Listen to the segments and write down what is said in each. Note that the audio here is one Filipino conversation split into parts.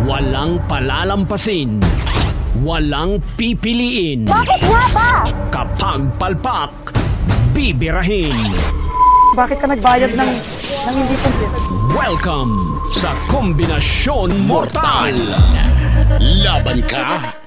Walang palalampasin. Walang pipiliin. Bakit nga ba? Kapag palpak, bibirahin. Bakit ka nagbayad ng hindi complete? Welcome sa Kombinasyon Mortal! Laban ka?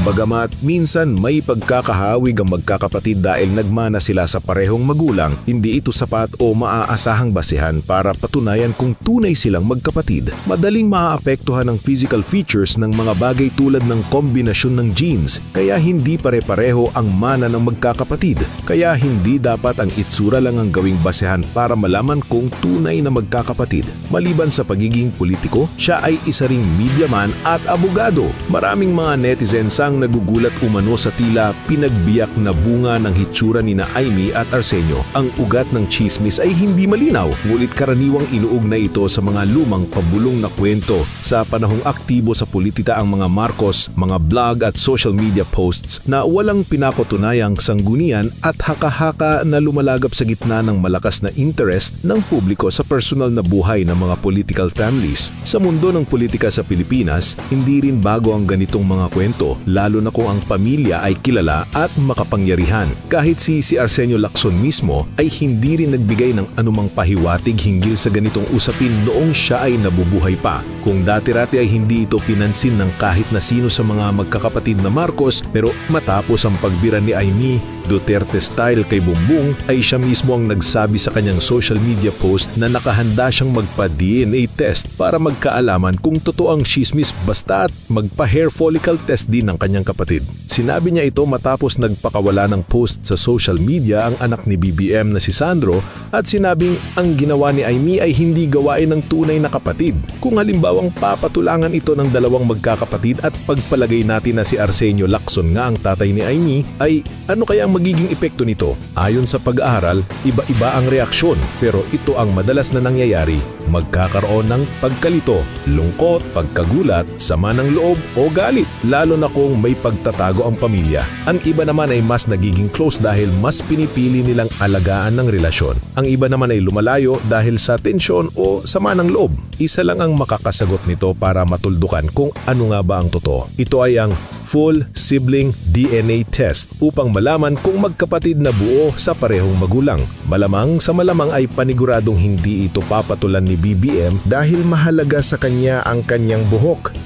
Bagamat minsan may pagkakahawig ang magkakapatid dahil nagmana sila sa parehong magulang, hindi ito sapat o maaasahang basehan para patunayan kung tunay silang magkapatid. Madaling maaapektuhan ang physical features ng mga bagay tulad ng kombinasyon ng genes, kaya hindi pare-pareho ang mana ng magkakapatid. Kaya hindi dapat ang itsura lang ang gawing basehan para malaman kung tunay na magkakapatid. Maliban sa pagiging politiko, siya ay isa ring mediaman at abogado. Maraming mga netizens ang nagugulat umano sa tila pinagbiyak na bunga ng hitsura ni na Aimee at Arsenio. Ang ugat ng chismis ay hindi malinaw, ngunit karaniwang inuugnay ito sa mga lumang pabulong na kwento. Sa panahong aktibo sa politika ang mga Marcos, mga blog at social media posts na walang pinakotunayang sanggunian at haka-haka na lumalagap sa gitna ng malakas na interest ng publiko sa personal na buhay ng mga political families. Sa mundo ng politika sa Pilipinas, hindi rin bago ang ganitong mga kwento, lalo na kung ang pamilya ay kilala at makapangyarihan. Kahit si Arsenio Lacson mismo ay hindi rin nagbigay ng anumang pahiwatig hinggil sa ganitong usapin noong siya ay nabubuhay pa. Kung dati-rati ay hindi ito pinansin ng kahit na sino sa mga magkakapatid na Marcos, pero matapos ang pagbira ni Aimee Duterte style kay Bongbong ay siya mismo ang nagsabi sa kanyang social media post na nakahanda siyang magpa-DNA test para magkaalaman kung totoo ang chismis basta't magpa-hair follicle test din ng kanyang kapatid. Sinabi niya ito matapos nagpakawala ng post sa social media ang anak ni BBM na si Sandro at sinabing ang ginawa ni Aimee ay hindi gawain ng tunay na kapatid. Kung halimbawang papatulangan ito ng dalawang magkakapatid at pagpalagay natin na si Arsenio Lacson nga ang tatay ni Aimee, ay ano kaya ang magiging epekto nito? Ayon sa pag-aaral, iba-iba ang reaksyon pero ito ang madalas na nangyayari. Magkakaroon ng pagkalito, lungkot, pagkagulat, sama ng loob o galit, lalo na kung may pagtatago ang pamilya. Ang iba naman ay mas nagiging close dahil mas pinipili nilang alagaan ng relasyon. Ang iba naman ay lumalayo dahil sa tensyon o sama ng loob. Isa lang ang makakasagot nito para matuldukan kung ano nga ba ang totoo. Ito ay ang full sibling DNA test upang malaman kung magkapatid na buo sa parehong magulang. Malamang sa malamang ay paniguradong hindi ito papatulan ni BBM dahil mahalaga sa kanya ang kanyang buhok.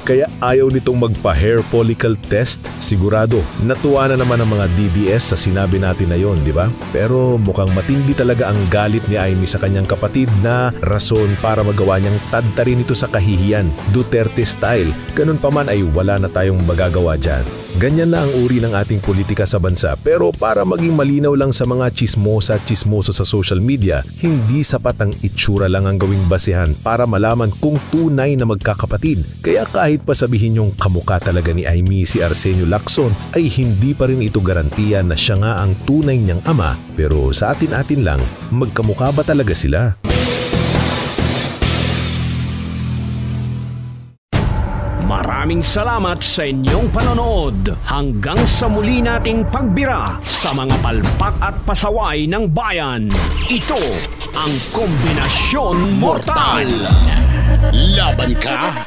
Kaya ayaw nitong magpa-hair follicle test. Sigurado, natuwa na naman ang mga DDS sa sinabi natin na yon, di ba? Pero mukhang matindi talaga ang galit ni Aimee sa kanyang kapatid na rason para magawa niyang tadtarin ito sa kahihiyan, Duterte style. Ganun pa man ay wala na tayong magagawa dyan. Ganyan na ang uri ng ating politika sa bansa, pero para maging malinaw lang sa mga chismosa at chismoso sa social media, hindi sapat ang itsura lang ang gawing basehan para malaman kung tunay na magkakapatid. Kaya kahit pa sabihin yung kamukha talaga ni Aimee si Arsenio Lacson, ay hindi pa rin ito garantiya na siya nga ang tunay niyang ama. Pero sa atin-atin lang, magkamukha ba talaga sila? Maraming salamat sa inyong panonood. Hanggang sa muli nating pagbira sa mga palpak at pasaway ng bayan. Ito ang Kombinasyon Mortal! Laban ka?